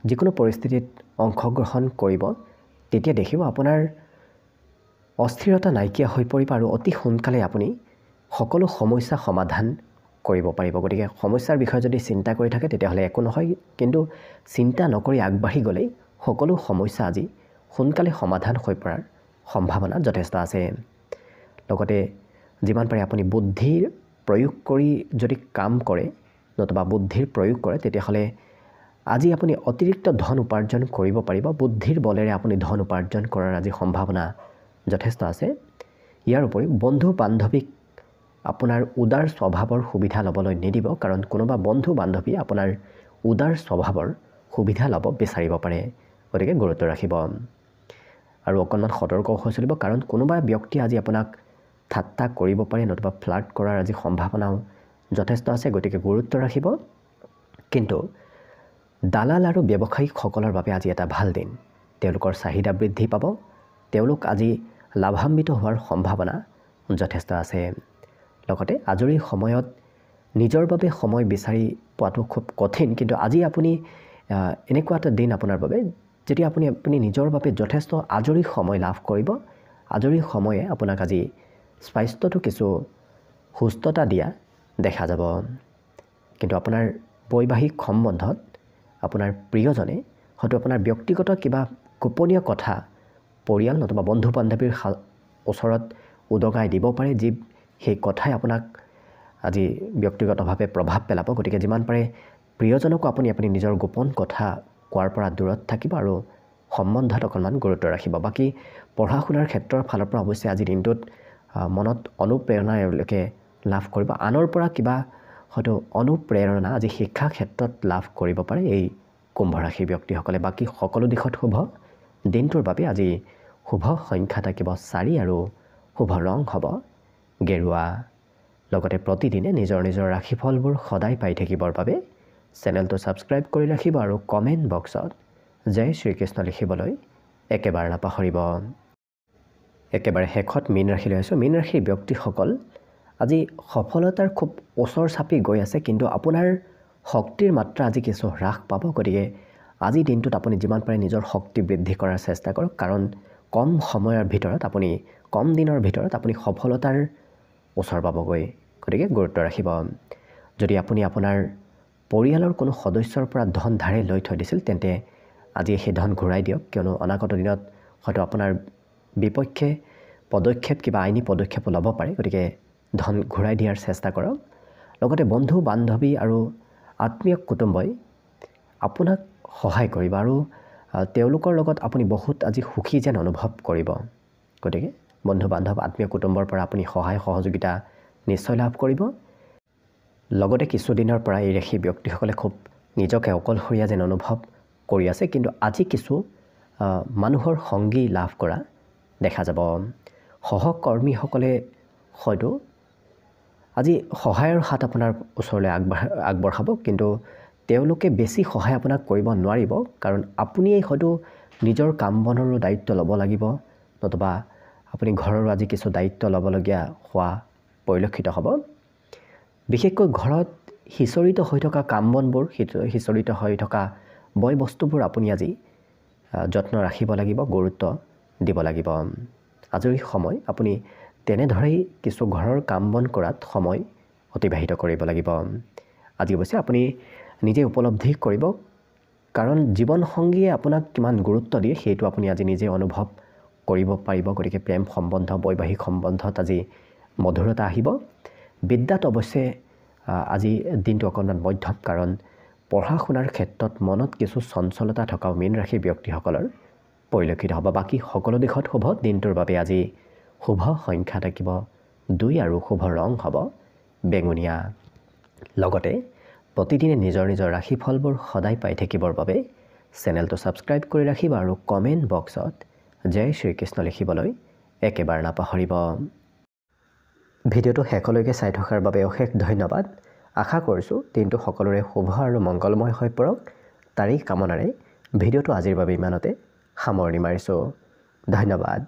যিকোনো পৰিস্থিতিত অংশগ্ৰহণ কৰিব, তেতিয়া দেখিব আপোনাৰ অস্থিৰতা নাইকিয়া হৈ পৰিব আৰু অতি সোনকালে আপুনি সকলো সমস্যা সমাধান কৰিব পাৰিব। গতিকে সমস্যাৰ বিষয়ে যদি চিন্তা কৰি থাকে তেতিয়াহ'লে একো নহয়, কিন্তু চিন্তা নকৰি আগবাঢ়ি গ'লেই সকলো সমস্যা আজি সোনকালে সমাধান হৈ পৰাৰ সম্ভাৱনা যথেষ্ট আছে। লগতে যিমান পাৰে আপুনি বুদ্ধিৰ প্ৰয়োগ কৰি যদি কাম কৰে, নতুবা বুদ্ধিৰ প্ৰয়োগ কৰে, তেতিয়াহ'লে আজি আপুনি অতিৰিক্ত ধন উপাৰ্জন কৰিব পাৰিব। বুদ্ধিৰ বলেৰে আপুনি ধন উপাৰ্জন কৰাৰ আজি সম্ভাৱনা যথেষ্ট আছে। ইয়াৰ উপৰি বন্ধু বান্ধৱীক আপোনাৰ উদাৰ স্বভাৱৰ সুবিধা ল'বলৈ নিদিব, কাৰণ কোনোবা বন্ধু বান্ধৱীয়ে আপোনাৰ উদাৰ স্বভাৱৰ সুবিধা ল'ব বিচাৰিব পাৰে। গতিকে গুৰুত্ব ৰাখিব আৰু অকণমান সতৰ্ক হৈ চলিব, কাৰণ কোনোবা ব্যক্তিয়ে আজি আপোনাক ঠাট্টা কৰিব পাৰে, নতুবা ফ্লাৰ্ট কৰাৰ আজি সম্ভাৱনাও যথেষ্ট আছে। গতিকে গুৰুত্ব ৰাখিব। কিন্তু দালাল আৰু ব্যৱসায়িকসকলৰ বাবে আজি এটা ভাল দিন। তেওঁলোকৰ চাহিদা বৃদ্ধি পাব, তেওঁলোক আজি লাভান্বিত হোৱাৰ সম্ভাৱনা যথেষ্ট আছে। লগতে আজৰি সময়ত নিজৰ বাবে সময় বিচাৰি পোৱাটো খুব কঠিন, কিন্তু আজি আপুনি এনেকুৱা এটা দিন আপোনাৰ বাবে যেতিয়া আপুনি নিজৰ বাবে যথেষ্ট আজৰি সময় লাভ কৰিব। আজৰি সময়ে আপোনাক আজি স্বাস্থ্যটো কিছু সুস্থতা দিয়া দেখা যাব। কিন্তু আপোনাৰ বৈবাহিক সম্বন্ধত আপোনাৰ প্ৰিয়জনে হয়তো আপোনাৰ ব্যক্তিগত কিবা গোপনীয় কথা পৰিয়াল নতুবা বন্ধু বান্ধৱীৰ ওচৰত উদগাই দিব পাৰে, যি সেই কথাই আপোনাক আজি ব্যক্তিগতভাৱে প্ৰভাৱ পেলাব। গতিকে যিমান পাৰে প্ৰিয়জনকো আপুনি নিজৰ গোপন কথা কোৱাৰ পৰা দূৰত থাকিব আৰু সম্বন্ধত অকণমান গুৰুত্ব ৰাখিব। বাকী পঢ়া শুনাৰ ক্ষেত্ৰৰ ফালৰ পৰা অৱশ্যে আজিৰ দিনটোত মনত অনুপ্ৰেৰণা এওঁলোকে লাভ কৰিব। আনৰ পৰা কিবা হয়তো অনুপ্ৰেৰণা আজি শিক্ষা ক্ষেত্ৰত লাভ কৰিব পাৰে এই কুম্ভ ৰাশিৰ ব্যক্তিসকলে। বাকী সকলো দিশত শুভ। দিনটোৰ বাবে আজি শুভ সংখ্যা থাকিব 4 আৰু শুভ ৰং হ'ব গেৰুৱা। লগতে প্ৰতিদিনে নিজৰ নিজৰ ৰাশিফলবোৰ সদায় পাই থাকিবৰ বাবে চেনেলটো ছাবস্ক্ৰাইব কৰি ৰাখিব আৰু কমেণ্ট বক্সত জয় শ্ৰীকৃষ্ণ লিখিবলৈ একেবাৰে নাপাহৰিব। একেবাৰে শেষত মীন ৰাশিলৈ আছোঁ। মীন ৰাশিৰ ব্যক্তিসকল আজি সফলতাৰ খুব ওচৰ চাপি গৈ আছে, কিন্তু আপোনাৰ শক্তিৰ মাত্ৰা আজি কিছু হ্ৰাস পাব। গতিকে আজিৰ দিনটোত আপুনি যিমান পাৰে নিজৰ শক্তি বৃদ্ধি কৰাৰ চেষ্টা কৰক, কাৰণ কম সময়ৰ ভিতৰত কম দিনৰ ভিতৰত আপুনি সফলতাৰ ওচৰ পাবগৈ। গতিকে গুৰুত্ব ৰাখিব। যদি আপুনি আপোনাৰ পৰিয়ালৰ কোনো সদস্যৰ পৰা ধন ধাৰে লৈ থৈ দিছিল, তেন্তে আজি সেই ধন ঘূৰাই দিয়ক, কিয়নো অনাগত দিনত হয়তো আপোনাৰ বিপক্ষে পদক্ষেপ কিবা আইনী পদক্ষেপো ল'ব পাৰে। গতিকে ধন ঘূৰাই দিয়াৰ চেষ্টা কৰক। লগতে বন্ধু বান্ধৱী আৰু আত্মীয় কুটুম্বই আপোনাক সহায় কৰিব আৰু তেওঁলোকৰ লগত আপুনি বহুত আজি সুখী যেন অনুভৱ কৰিব। গতিকে বন্ধু বান্ধৱ আত্মীয় কুটুম্বৰ পৰা আপুনি সহায় সহযোগিতা নিশ্চয় লাভ কৰিব। লগতে কিছুদিনৰ পৰা এই ৰাশি ব্যক্তিসকলে খুব নিজকে অকলশৰীয়া যেন অনুভৱ কৰি আছে, কিন্তু আজি কিছু মানুহৰ সংগী লাভ কৰা দেখা যাব। সহকৰ্মীসকলে হয়তো আজি সহায়ৰ হাত আপোনাৰ ওচৰলৈ আগবঢ়াব, কিন্তু তেওঁলোকে বেছি সহায় আপোনাক কৰিব নোৱাৰিব, কাৰণ আপুনিয়ে হয়তো নিজৰ কাম বনৰো দায়িত্ব ল'ব লাগিব, নতুবা আপুনি ঘৰৰ আজি কিছু দায়িত্ব ল'বলগীয়া হোৱা পৰিলক্ষিত হ'ব। বিশেষকৈ ঘৰত সিঁচৰিত হৈ থকা কাম বনবোৰ, সিঁচৰিত হৈ থকা বয় বস্তুবোৰ আপুনি আজি যত্ন ৰাখিব লাগিব, গুৰুত্ব দিব লাগিব। আজৰি সময় আপুনি তেনেদৰেই কিছু ঘৰৰ কাম বন কৰাত সময় অতিবাহিত কৰিব লাগিব। আজি অৱশ্যে আপুনি নিজে উপলব্ধি কৰিব, কাৰণ জীৱনসংগীয়ে আপোনাক কিমান গুৰুত্ব দিয়ে সেইটো আপুনি আজি নিজে অনুভৱ কৰিব পাৰিব। গতিকে প্ৰেম সম্বন্ধ, বৈবাহিক সম্বন্ধত আজি মধুৰতা আহিব। বিদ্যাত অৱশ্যে আজি দিনটো অকণমান মধ্যম, কাৰণ পঢ়া শুনাৰ ক্ষেত্ৰত মনত কিছু চঞ্চলতা থকাও মীন ৰাশিৰ ব্যক্তিসকলৰ পৰিলক্ষিত হ'ব। বাকী সকলো দিশত শুভ। দিনটোৰ বাবে আজি শুভ সংখ্যা থাকিব 2 আৰু শুভ ৰং হ'ব বেঙুনীয়া। লগতে প্ৰতিদিনে নিজৰ নিজৰ ৰাশিফলবোৰ সদায় পাই থাকিবৰ বাবে চেনেলটো ছাবস্ক্ৰাইব কৰি ৰাখিব আৰু কমেণ্ট বক্সত জয় শ্ৰীকৃষ্ণ লিখিবলৈ একেবাৰে নাপাহৰিব। ভিডিঅ'টো শেষলৈকে চাই থকাৰ বাবে অশেষ ধন্যবাদ। আশা কৰিছোঁ দিনটো সকলোৰে শুভ আৰু মংগলময় হৈ পৰক। তাৰেই কামনাৰে ভিডিঅ'টো আজিৰ বাবে ইমানতে সামৰণি মাৰিছোঁ। ধন্যবাদ।